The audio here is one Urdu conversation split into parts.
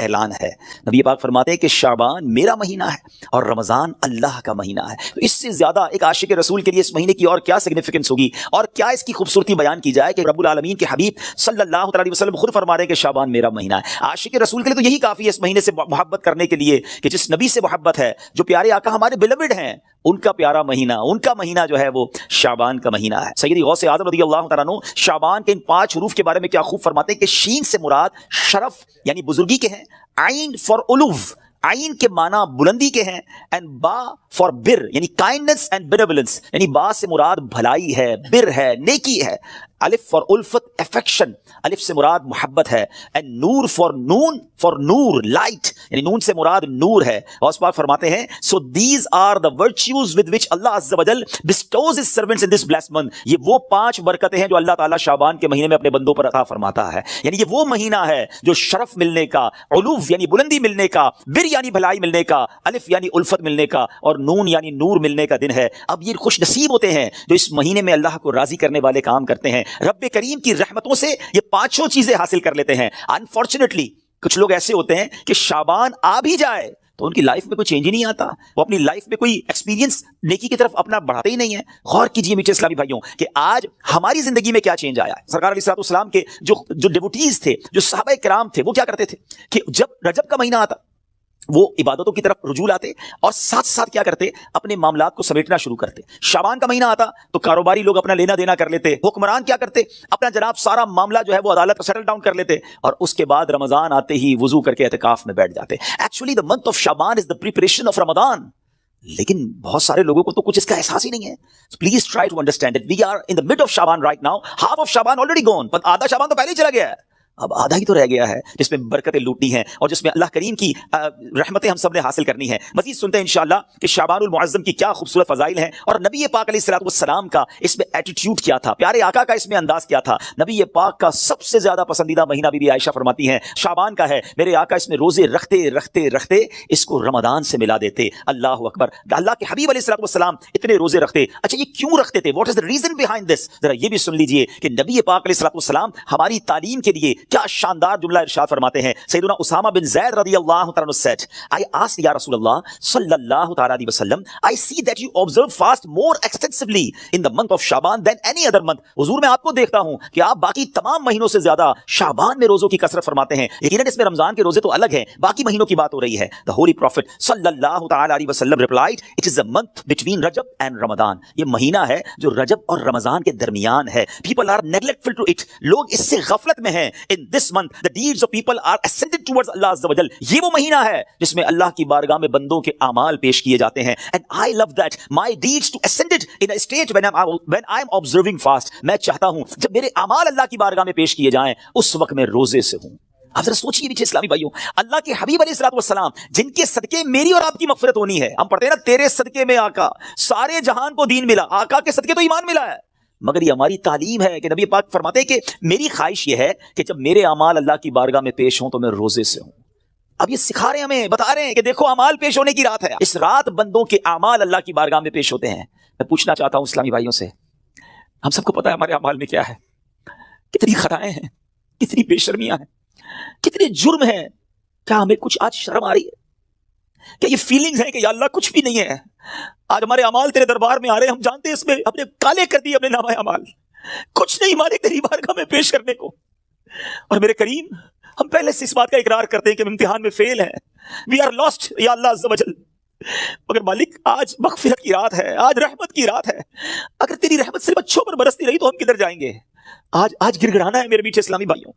اعلان ہے. نبی پاک فرماتے ہیں کہ شعبان میرا مہینہ ہے اور رمضان اللہ کا مہینہ ہے. تو اس سے زیادہ ایک عاشق رسول کے لیے اس مہینے کی اور کیا سگنیفیکنس ہوگی اور کیا اس کی خوبصورتی بیان کی جائے کہ رب العالمین کے حبیب صلی اللہ علیہ وسلم خود فرما رہے ہیں کہ شعبان میرا مہینہ ہے. عاشق رسول کے لیے تو یہی کافی ہے اس مہینے سے محبت کرنے کے لیے کہ جس نبی سے محبت ہے، جو پیارے آقا ہمارے بیلوڈ ہیں، ان کا پیارا مہینہ، ان کا مہینہ جو ہے وہ شعبان کا مہینہ ہے. سیدی غوث اعظم رضی اللہ تعالیٰ عنہ شعبان کے ان 5 حروف کے بارے میں کیا خوب فرماتے ہیں کہ شین سے مراد شرف یعنی بزرگی کے ہیں، عین فار علو، عین کے معنی بلندی کے ہیں، اینڈ با فار بر یعنی کائنڈنس اینڈ بینیولنس، یعنی با سے مراد بھلائی ہے، بر ہے، نیکی ہے. الف فار الفت افیکشن، الف سے مراد محبت ہے. اینڈ نور فار نون، فار نور لائٹ، یعنی نون سے مراد نور ہے. غوث پاک فرماتے ہیں so these are the virtues with which Allah عز و جل bestows his servants in this blessed month. یہ وہ 5 برکتیں ہیں جو اللہ تعالیٰ شعبان کے مہینے میں اپنے بندوں پر عطا فرماتا ہے. یعنی یہ وہ مہینہ ہے جو شرف ملنے کا، علو یعنی بلندی ملنے کا، بر یعنی بھلائی ملنے کا، الف یعنی الفت ملنے کا، اور نون یعنی نور ملنے کا دن ہے. اب یہ خوش نصیب ہوتے ہیں جو اس مہینے میں اللہ کو راضی کرنے والے کام کرتے ہیں. رب کریم کی رحمتوں سے یہ 5 چیزیں حاصل کر لیتے ہیں. انفارچونیٹلی کچھ لوگ ایسے ہوتے ہیں کہ شعبان آ بھی جائے تو ان کی لائف میں کوئی چینج ہی نہیں آتا، وہ اپنی لائف میں کوئی ایکسپیرینس نیکی کی طرف اپنا بڑھاتے ہی نہیں ہیں. غور کیجئے میٹھے اسلامی بھائیوں کہ آج ہماری زندگی میں کیا چینج آیا ہے. سرکار علیہ السلام کے جو ڈیوٹیز تھے، جو صحابہ کرام تھے، وہ کیا کرتے تھے کہ جب رجب کا مہینہ آتا وہ عبادتوں کی طرف رجوع لاتے اور ساتھ ساتھ کیا کرتے، اپنے معاملات کو سمیٹنا شروع کرتے. شعبان کا مہینہ آتا تو کاروباری لوگ اپنا لینا دینا کر لیتے، حکمران کیا کرتے، اپنا جناب سارا معاملہ جو ہے وہ عدالت پر سیٹل ڈاؤن کر لیتے، اور اس کے بعد رمضان آتے ہی وضو کر کے اعتکاف میں بیٹھ جاتے. Actually the month of Shaban is the preparation of Ramadan. لیکن بہت سارے لوگوں کو تو کچھ اس کا احساس ہی نہیں ہے. Please try to understand it. We are in the mid of Shaban right now. Half of Shaban already gone, آدھا شعبان تو پہلے ہی چلا گیا ہے، اب آدھا ہی تو رہ گیا ہے جس میں برکتیں لوٹنی ہیں اور جس میں اللہ کریم کی رحمتیں ہم سب نے حاصل کرنی ہیں. مزید سنتے ہیں انشاءاللہ کہ شعبان المعظم کی کیا خوبصورت فضائل ہیں اور نبی پاک علیہ الصلوۃ والسلام کا اس میں ایٹیٹیوڈ کیا تھا، پیارے آقا کا اس میں انداز کیا تھا. نبی پاک کا سب سے زیادہ پسندیدہ مہینہ بی بی عائشہ فرماتی ہیں شعبان کا ہے. میرے آقا اس میں روزے رکھتے رکھتے رکھتے اس کو رمضان سے ملا دیتے. اللہ اکبر. اللہ کے حبیب علیہ الصلوۃ والسلام اتنے روزے رکھتے. اچھا یہ کیوں رکھتے تھے؟ What is the reason behind this? ذرا یہ بھی سن لیجئے کہ نبی پاک علیہ الصلوۃ والسلام ہماری تعلیم کے لیے کیا شاندار جملہ ارشاد فرماتے ہیں. سیدنا اسامہ بن زید رضی اللہ تعالی عنہ said, I asked یا رسول اللہ صلی اللہ تعالی علیہ وسلم, I see that you observe fast more extensively in the month of Shaban than any other month. حضور میں آپ کو دیکھتا ہوں کہ آپ باقی تمام مہینوں سے زیادہ شعبان میں روزوں کی کثرت فرماتے ہیں. یقیناً اس میں رمضان کے روزے تو الگ ہیں، باقی مہینوں کی بات ہو رہی ہے. The Holy Prophet صلی اللہ تعالی علیہ وسلم replied, it is a month between Rajab and Ramadan. یہ مہینہ ہے جو رجب اور رمضان کے درمیان ہے. People are neglectful to it. لوگ اس سے غفلت میں ہیں. In this month the deeds of people are ascended towards Allah Azza wa Jal. یہ وہ مہینہ ہے جس میں اللہ کی بارگاہ میں بندوں کے اعمال پیش کیے جاتے ہیں. And I love that my deeds to ascended in a state when I'm observing fast. میں چاہتا ہوں جب میرے اعمال اللہ کی بارگاہ میں پیش کیے جائیں اس وقت میں روزے سے ہوں. آپ ذرا سوچیے پیچھے اسلامی بھائیوں، اللہ کے حبیب علیہ الصلوۃ والسلام جن کے صدقے میری اور آپ کی مغفرت ہونی ہے. ہم پڑھتے ہیں نا تیرے صدقے میں آقا سارے جہان کو دین ملا. آقا کے صدقے تو ایمان ملا ہے، مگر یہ ہماری تعلیم ہے کہ نبی پاک فرماتے ہیں کہ میری خواہش یہ ہے کہ جب میرے اعمال اللہ کی بارگاہ میں پیش ہوں تو میں روزے سے ہوں. اب یہ سکھا رہے ہیں ہمیں، بتا رہے ہیں کہ دیکھو اعمال پیش ہونے کی رات ہے. اس رات بندوں کے اعمال اللہ کی بارگاہ میں پیش ہوتے ہیں. میں پوچھنا چاہتا ہوں اسلامی بھائیوں سے، ہم سب کو پتا ہے ہمارے اعمال میں کیا ہے، کتنی خطائیں ہیں، کتنی بے شرمیاں ہیں، کتنے جرم ہیں. کیا ہمیں کچھ آج شرم آ رہی ہے؟ کیا یہ فیلنگز ہیں کہ یا اللہ کچھ بھی نہیں ہے؟ آج ہمارے اعمال تیرے دربار میں آ رہے ہیں، ہم جانتے ہیں اس میں اپنے کالے کر دیے اپنے نامہ اعمال، کچھ نہیں مالک تیری بارگاہ میں پیش کرنے کو. اور میرے کریم ہم پہلے سے اس بات کا اقرار کرتے ہیں کہ ہم امتحان میں فیل ہیں. وی آر لاسٹ یا اللہ عز و جل. مگر مالک آج مغفرت کی رات ہے، آج رحمت کی رات ہے. اگر تیری رحمت صرف اچھوں پر برستی رہی تو ہم کدھر جائیں گے؟ آج گر گڑانا ہے میرے میٹھے اسلامی بھائیوں.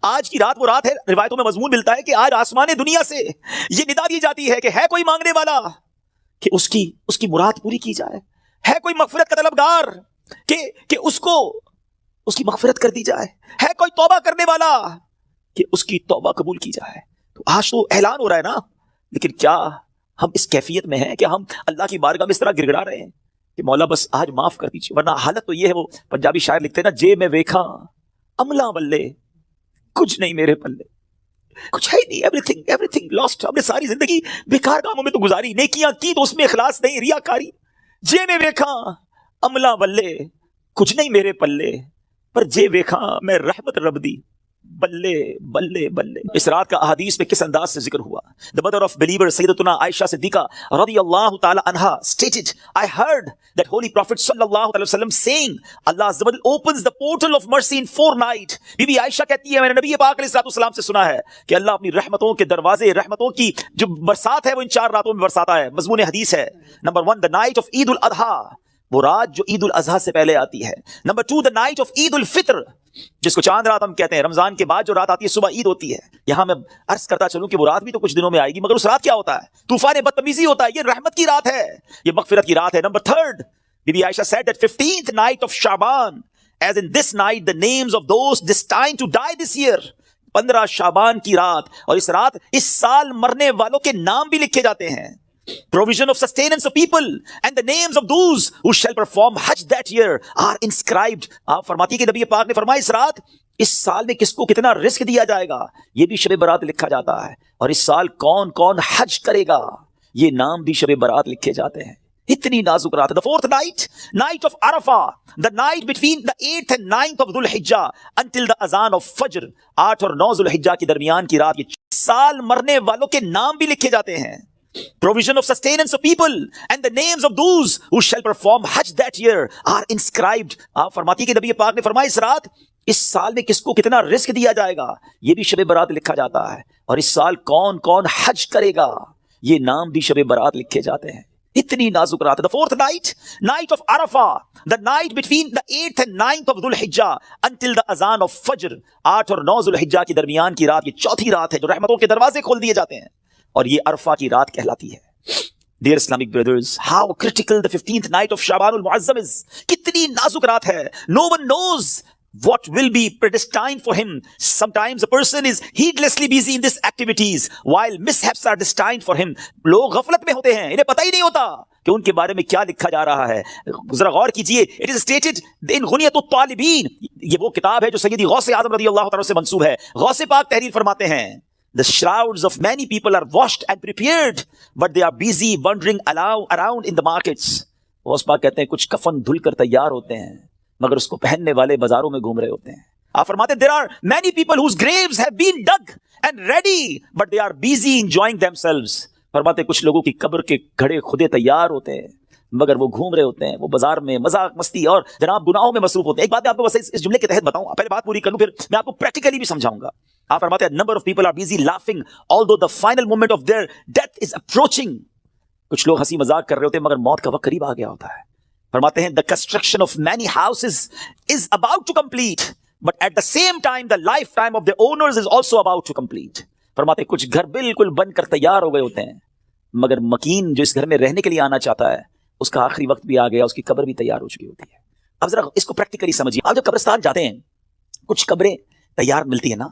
آج کی رات وہ رات ہے، روایتوں میں مضمون ملتا ہے کہ آج آسمان دنیا سے یہ ندا دی جاتی ہے کہ ہے کوئی مانگنے والا کہ اس کی مراد پوری کی جائے، ہے کوئی مغفرت کا طلبگار کہ اس کی مغفرت کر دی جائے، ہے کوئی توبہ کرنے والا کہ اس کی توبہ قبول کی جائے. تو آج تو اعلان ہو رہا ہے نا، لیکن کیا ہم اس کیفیت میں ہیں کہ ہم اللہ کی بارگاہ میں اس طرح گر گڑا رہے ہیں کہ مولا بس آج معاف کر دیجیے؟ ورنہ حالت تو یہ ہے، وہ پنجابی شاعر لکھتے ہیں نا، جے میں ویکھا عملہ بلے کچھ نہیں میرے پلے، کچھ ہے نہیں، ایوری تھنگ لاسٹ. ہم نے ساری زندگی بیکار کاموں میں تو گزاری، نیکیاں کی تو اس میں اخلاص نہیں، ریاکاری. جے میں ویکھا عملہ بلے کچھ نہیں میرے پلے، پر جے ویکھا میں رحمت رب دی بلے بلے بلے. اس رات کا احادیث میں کس انداز سے ذکر ہوا. The mother of believer سیدتنا عائشہ صدیقہ رضی اللہ تعالی عنہا stated, I heard that Holy Prophet sallallahu alaihi wasallam saying, Allah Azza wa Jal opens the portal of mercy in 4 nights. Be be Aisha کہتی ہے میں نے نبی پاک علیہ الصلوۃ والسلام سے سنا ہے کہ اللہ اپنی رحمتوں کے دروازے، رحمتوں کی جو برسات ہے وہ ان 4 راتوں میں برساتا ہے. مضمون حدیث ہے. نمبر 1 the night of عید الاضحیٰ، وہ رات جو عید الاضحیٰ سے پہلے آتی ہے. نمبر 2 the night of عید الفطر، جس کو چاند رات ہم کہتے ہیں. رمضان کے بعد جو رات آتی ہے صبح عید ہوتی ہے. یہاں میں عرض کرتا چلوں کہ وہ رات بھی تو کچھ دنوں میں آئے گی، مگر اس رات کیا ہوتا ہے؟ طوفان بدتمیزی ہوتا ہے. یہ رحمت کی رات ہے، یہ مغفرت کی رات ہے. نمبر 3 بی be Ayesha said that 15th night of Shaban, as in this night the names of those destined to die this year. 15 شعبان کی رات، اور اس رات اس سال مرنے والوں کے نام بھی لکھے جاتے ہیں. Provision of sustenance of people and the names of those who shall perform Hajj that year are inscribed. آپ فرماتی کہ نبی پاک نے فرمایا اس رات اس سال میں کس کو کتنا رزق دیا جائے گا یہ بھی شب برات لکھا جاتا ہے، اور اس سال کون کون حج کرے گا یہ نام بھی شب برات لکھے جاتے ہیں. اتنی نازک رات ہے. The 4th night, night of Arafah, the night between the 8th and 9th of Dhul Hijjah until the azan of Fajr. 8 اور 9 ذو الحجہ کی درمیان کی رات، یہ سال مرنے والوں کے نام بھی لکھے جاتے ہیں. Provision of sustenance of people and the names of those who shall perform Hajj that year are inscribed. آپ فرماتی کہ نبی پاک نے فرمایا اس رات اس سال میں کس کو کتنا رزق دیا جائے گا یہ بھی شب برات لکھا جاتا ہے، اور اس سال کون کون حج کرے گا یہ نام بھی شب برات لکھے جاتے ہیں. اتنی نازک رات ہے. The 4th night, night of Arafah, the night between the 8th and 9th of Dhul Hijjah until the azan of Fajr. 8 اور 9 ذو الحجہ کی درمیان کی رات، یہ چوتھی رات ہے جو رحمتوں کے دروازے کھول دیے جاتے ہیں، اور یہ عرفہ کی رات کہلاتی ہے. Dear Islamic brothers, how critical the 15th night of Shaban al-Mu'azzam is. کتنی نازک رات ہے. No one knows what will be predestined for him. Sometimes a person is heedlessly busy in these activities while mishaps are destined for him. لوگ غفلت میں ہوتے ہیں، انہیں پتہ ہی نہیں ہوتا کہ ان کے بارے میں کیا لکھا جا رہا ہے. ذرا غور کیجئے. It is stated in غنیۃ الطالبین، یہ وہ کتاب ہے جو سیدی غوث اعظم رضی اللہ تعالیٰ سے منسوب ہے. غوث پاک تحریر فرماتے ہیں The shrouds of many people are washed and prepared, but they are busy wandering around in the markets. Ghaus Pak کہتے ہیں کچھ کفن دھل کر تیار ہوتے ہیں مگر اس کو پہننے والے بازاروں میں گھوم رہے ہوتے ہیں. آپ فرماتے ہیں there are many people whose graves have been dug and ready, but they are busy enjoying themselves. فرماتے ہیں کچھ لوگوں کی قبر کے گھڑے خودے تیار ہوتے ہیں مگر وہ گھوم رہے ہوتے ہیں، وہ بازار میں مذاق مستی اور جناب گناہوں میں مصروف ہوتے ہیں. ایک بات میں آپ کو بس اس جملے کے تحت بتاؤں، پہلے بات پوری کر لوں پھر میں آپ کو پریکٹیکلی بھی سمجھاؤں گا. آپ فرماتے ہیں number of people are busy laughing although the final moment of their death is approaching. کچھ لوگ ہنسی مذاق کر رہے ہوتے ہیں مگر موت کا وقت قریب آ گیا ہوتا ہے. فرماتے ہیں the construction of many houses is about to complete, but at the same time the lifetime of the owners is also about to complete. فرماتے ہیں کچھ گھر بالکل بن کر تیار ہو گئے ہوتے ہیں مگر مکین جو اس گھر میں رہنے کے لیے آنا چاہتا ہے اس کا آخری وقت بھی آ گیا، اس کی قبر بھی تیار ہو چکی ہوتی ہے. اب ذرا اس کو پریکٹیکلی سمجھیے. آپ جب قبرستان جاتے ہیں کچھ قبریں تیار ملتی ہیں نا،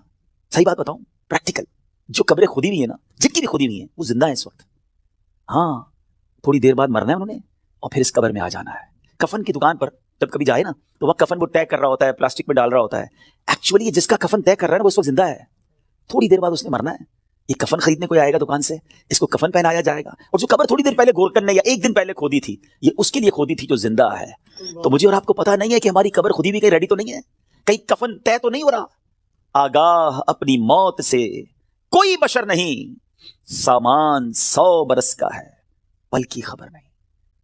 صحیح بات بتاؤں پریکٹیکل، جو قبریں کھودی ہوئی ہیں نا، جن کی بھی کھودی ہوئی ہیں وہ زندہ ہیں اس وقت. ہاں تھوڑی دیر بعد مرنا ہے انہوں نے اور پھر اس قبر میں آ جانا ہے. کفن کی دکان پر جب کبھی جائے نا تو وہ کفن وہ طے کر رہا ہوتا ہے، پلاسٹک میں ڈال رہا ہوتا ہے. ایکچولی جس کا کفن طے کر رہا ہے نا وہ اس وقت زندہ ہے، تھوڑی دیر بعد اس نے مرنا ہے. یہ کفن خریدنے کوئی آئے گا دکان سے، اس کو کفن پہنایا جائے گا، اور جو قبر تھوڑی دیر پہلے گورکن نے یا ایک دن پہلے کھودی تھی یہ اس کے لیے کھودی تھی جو زندہ ہے. تو مجھے اور آپ کو پتا نہیں ہے کہ ہماری قبر خودی بھی کہیں ریڈی تو نہیں ہے، کہیں کفن طے تو نہیں ہو رہا. آگاہ اپنی موت سے کوئی بشر نہیں، سامان 100 برس کا ہے بلکہ خبر نہیں.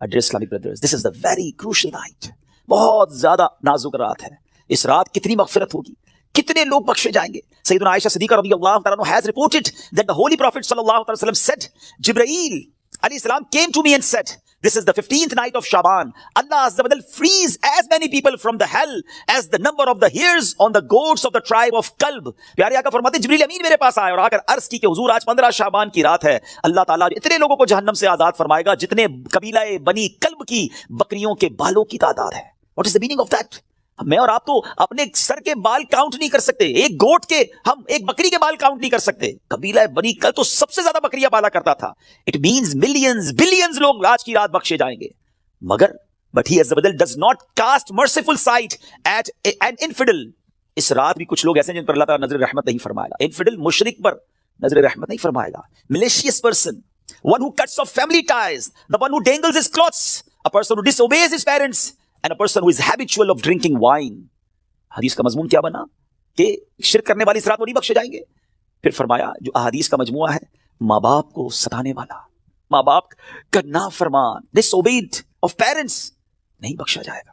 Dear Islamic brothers, this is the very crucial night. بہت زیادہ نازک رات ہے. اس رات کتنی مغفرت ہوگی، کتنے لوگ بخشے جائیں گے. سیدنا عائشہ صدیقہ رضی اللہ تعالیٰ عنہ has reported that the Holy Prophet sallallahu alaihi wasallam said, Jibreel alayhi salam came to me and said, this is the 15th night of Shaban. Allah Azza wa Jal frees as many people from the hell as the number of the hairs on the goats of the tribe of Kalb. پیارے آقا فرماتے ہیں جبریل امین میرے پاس آئے اور آ کر عرض کی کہ حضور آج 15 شعبان کی رات ہے، اللہ تعالیٰ اتنے لوگوں کو جہنم سے آزاد فرمائے گا جتنے قبیلہ بنی کلب کی بکریوں کے بالوں کی تعداد ہے. What is the meaning of that? میں اور آپ تو اپنے سر کے بال کاؤنٹ نہیں کر سکتے، ایک گوٹ کے ہم ایک بکری کے بال کاؤنٹ نہیں کر سکتے. قبیلہ بنی کلب تو سب سے زیادہ بکریاں پالا کرتا تھا. اٹ مینز ملینز بلینز لوگ آج کی رات بخشے جائیں گے. مگر but he does not cast merciful sight at an infidel. اس رات بھی کچھ لوگ ایسے ہیں جن پر اللہ تعالیٰ نظر رحمت نہیں فرمائے گا. انفیڈل مشرک پر نظر رحمت نہیں فرمائے گا. malicious person, one who cuts off family ties, the one who dangles his clothes, a person who disobeys his parents, and a person who is habitual of drinking wine. حدیث کا مضمون کیا بنا کہ شرک کرنے والی اس رات وہ نہیں بخشے جائیں گے. پھر فرمایا جو احادیث کا مجموعہ ہے، ماں باپ کو ستانے والا، ماں باپ کا نافرمان، ڈس اوبیڈ آف پیرنٹس، نہیں بخشا جائے گا.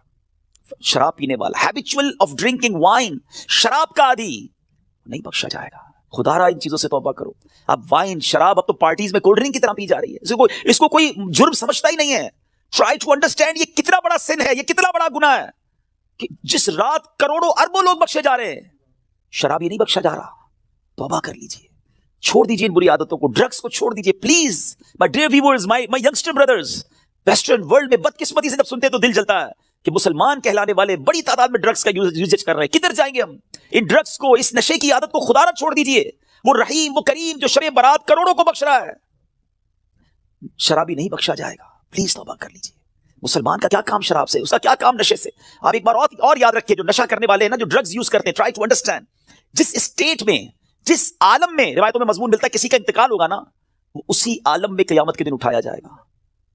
شراب پینے والا، ہیبیچول آف ڈرنکنگ وائن، شراب کا عادی، نہیں بخشا جائے گا. خدا را ان چیزوں سے توبہ کرو. اب وائن، شراب اب تو پارٹیز میں کولڈ ڈرنک کی طرح پی جا رہی ہے، اس کو کوئی جرم سمجھتا ہی نہیں ہے. ٹرائی ٹو انڈرسٹینڈ یہ کتنا بڑا سن ہے، یہ کتنا بڑا گناہ ہے کہ جس رات کروڑوں اربوں لوگ بخشے جا رہے ہیں، شراب یہ نہیں بخشا جا رہا. توبہ کر لیجئے، چھوڑ دیجئے ان بری عادتوں کو، ڈرگز کو چھوڑ دیجئے please. My dear viewers, my youngster brothers, western world میں بدقسمتی سے جب سنتے تو دل جلتا ہے کہ مسلمان کہلانے والے بڑی تعداد میں ڈرگز کا یوزیج کر رہے ہیں. کدھر جائیں گے ہم؟ ان ڈرگز کو، اس نشے کی عادت کو خدا نہ چھوڑ دیجئے. وہ رحیم، وہ کریم جو شب برات کروڑوں کو بخش رہا ہے، شرابی نہیں بخشا جائے گا. پلیز توبہ کر لیجئے. مسلمان کا کیا کام شراب سے، اس کا کیا کام نشے سے. آپ ایک بار اور یاد رکھیے، جو نشہ کرنے والے ہیں نا، جو ڈرگز یوز کرتے ہیں، ٹرائی ٹو انڈرسٹینڈ جس اسٹیٹ میں، جس عالم میں روایتوں میں مضمون ملتا ہے کسی کا انتقال ہوگا نا، وہ اسی عالم میں قیامت کے دن اٹھایا جائے گا.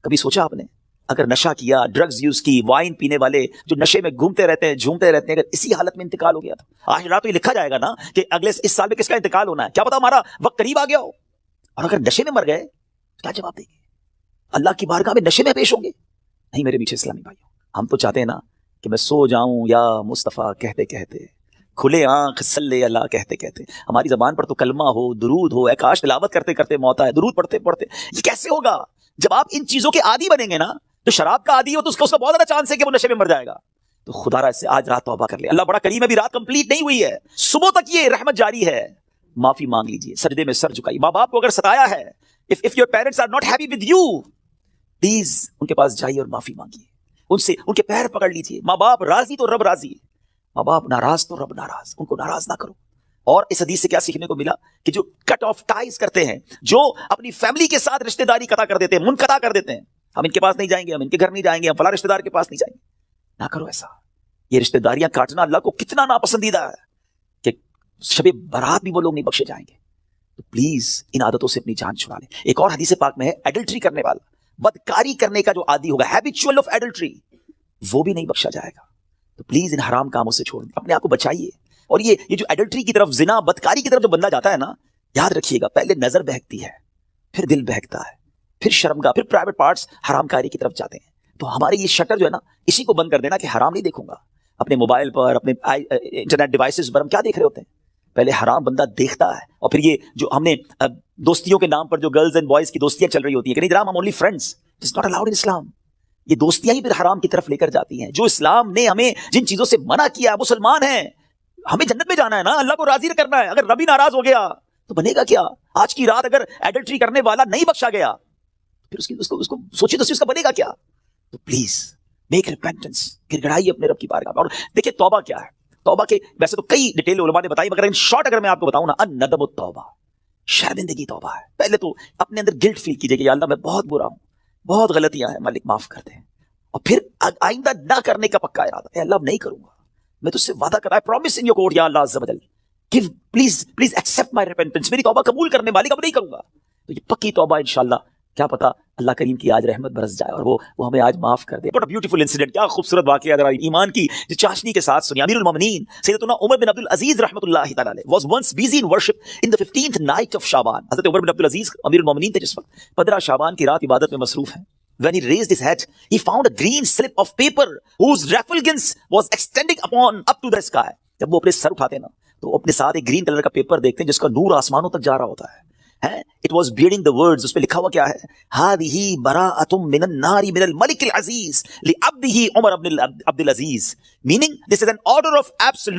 کبھی سوچا آپ نے اگر نشہ کیا، ڈرگز یوز کی، وائن پینے والے جو نشے میں گھومتے رہتے ہیں، جھومتے رہتے ہیں، اگر اسی حالت میں انتقال ہو گیا تو آج رات تو یہ لکھا جائے گا نا کہ اگلے اس سال میں کس کا انتقال ہونا ہے، کیا پتا ہمارا وقت قریب آ گیا ہو. اور اگر نشے میں مر گئے تو کیا جواب دیں گے؟ اللہ کی بارگاہ میں نشے میں پیش ہوں گے؟ نہیں میرے میٹھے اسلامی بھائیوں، ہم تو چاہتے ہیں نا کہ میں سو جاؤں یا مصطفیٰ کہتے کہتے، کھلے آنکھ صلی اللہ کہتے کہتے. ہماری زبان پر تو کلمہ ہو، درود ہو، اے کاش تلاوت کرتے کرتے موت آئے، درود پڑھتے پڑھتے. یہ کیسے ہوگا جب آپ ان چیزوں کے عادی بنیں گے نا؟ تو شراب کا عادی ہو تو اس کا بہت زیادہ چانس ہے کہ وہ نشے میں مر جائے گا. تو خدا را سے آج رات توبہ کر لے. اللہ بڑا کریم ہے، ابھی رات کمپلیٹ نہیں ہوئی ہے، صبح تک یہ رحمت جاری ہے. معافی مانگ لیجئے، سجدے میں سر جھکائیے. ماں باپ کو اگر ستایا ہے، if your parents are not happy with you، please ان کے پاس جائیے اور معافی مانگیے، ان سے ان کے پیر پکڑ لیجئے. ماں باپ راضی تو رب راضی، ماں باپ ناراض تو رب ناراض، ان کو ناراض نہ کرو. اور اس حدیث سے کیا سیکھنے کو ملا کہ جو کٹ آف ٹائز کرتے ہیں، جو اپنی فیملی کے ساتھ رشتہ داری قطع کر دیتے ہیں، منقطع کر دیتے ہیں، ہم ان کے پاس نہیں جائیں گے، ہم ان کے گھر نہیں جائیں گے، ہم فلاں رشتہ دار کے پاس نہیں جائیں گے، نہ کرو ایسا. یہ رشتہ داریاں کاٹنا اللہ کو کتنا ناپسندیدہ ہے کہ شب برات بھی وہ لوگ نہیں بخشے جائیں گے. تو پلیز ان عادتوں سے اپنی جان چھڑا لیں. ایک اور حدیث پاک میں ہے، ایڈلٹری کرنے والا، بدکاری کرنے کا جو عادی ہوگا، ہیبیچول آف ایڈلٹری، وہ بھی نہیں بخشا جائے گا. تو پلیز ان حرام کاموں سے چھوڑ دیں، اپنے آپ کو بچائیے. اور یہ جو ایڈلٹری کی طرف، زنا، بدکاری کی طرف جو بندہ جاتا ہے نا، یاد رکھیے گا پہلے نظر بہکتی ہے، پھر دل بہکتا ہے، پھر شرمگاہ، پھر پرائیویٹ پارٹس حرام کاری کی طرف جاتے ہیں. تو ہمارے یہ شٹر جو ہے نا، اسی کو بند کر دینا کہ حرام نہیں دیکھوں گا. اپنے موبائل پر، اپنے انٹرنیٹ ڈیوائسز پر ہم کیا دیکھ رہے ہوتے ہیں؟ پہلے حرام بندہ دیکھتا ہے، اور پھر یہ جو ہم نے دوستیوں کے نام پر جو گرلز اینڈ بوائز کی دوستیاں چل رہی ہوتی ہیں کہ نہیں جناب ہم only friends, it's not allowed in Islam. یہ دوستیاں ہی پھر حرام کی طرف لے کر جاتی ہیں. جو اسلام نے ہمیں جن چیزوں سے منع کیا، مسلمان ہیں، ہمیں جنت میں جانا ہے نا، اللہ کو راضی کرنا ہے. اگر ربی ناراض ہو گیا تو بنے گا کیا؟ آج کی رات اگر ایڈلٹری کرنے والا نہیں بخشا گیا، پھر اس کو سوچیے تو اس کا بنے گا کیا؟ تو پلیز میک ریپینٹنس، گڑ گڑائیے اپنے رب کی بارگاہ میں. اور دیکھیں توبہ کیا ہے. توبہ کے ویسے تو کئی ڈیٹیل علماء نے بتائی، مگر ان شارٹ اگر میں آپ کو بتاؤں نا، الندم التوبہ، شرمندگی توبہ ہے. پہلے تو اپنے اندر گلٹ فیل کیجئے کہ یا اللہ میں بہت برا ہوں، بہت غلطیاں ہیں، مالک معاف کر دیں. اور پھر آئندہ نہ کرنے کا پکا ارادہ، اے اللہ اب نہیں کروں گا، میں تجھ سے وعدہ کر رہا ہے، پرومس ان یور کورٹ یا اللہ عز و جل، give please accept my repentance, میری توبہ قبول کرنے والی، اب نہیں کروں گا. تو یہ پکی توبہ انشاءاللہ، کیا پتا اللہ کریم کی آج رحمت برس جائے اور وہ ہمیں آج معاف کر دے. What a beautiful incident، کیا خوبصورت واقعہ ذرا ایمان کی جو چاشنی کے ساتھ سنی. امیر المومنین سیدنا عمر بن عبد العزیز رحمۃ اللہ تعالی علیہ was once busy in worship in the 15th night of شعبان. حضرت عمر بن عبد العزیز امیر المومنین تھے جس وقت 15 شعبان کی رات عبادت میں مصروف ہیں. When he raised his head, he found a green slip of paper whose refulgence was extending up to the sky. جب وہ اپنے سر اٹھاتے ہیں نا تو اپنے ساتھ ایک گرین کلر کا پیپر دیکھتے ہیں جس کا نور آسمانوں تک جا رہا ہوتا ہے. It was bearing the words، اس پہ لکھا ہوا کیا ہے؟ هذه براءة من النار من الملك العزيز لعبده عمر بن عبد العزيز، meaning this is an order of absolute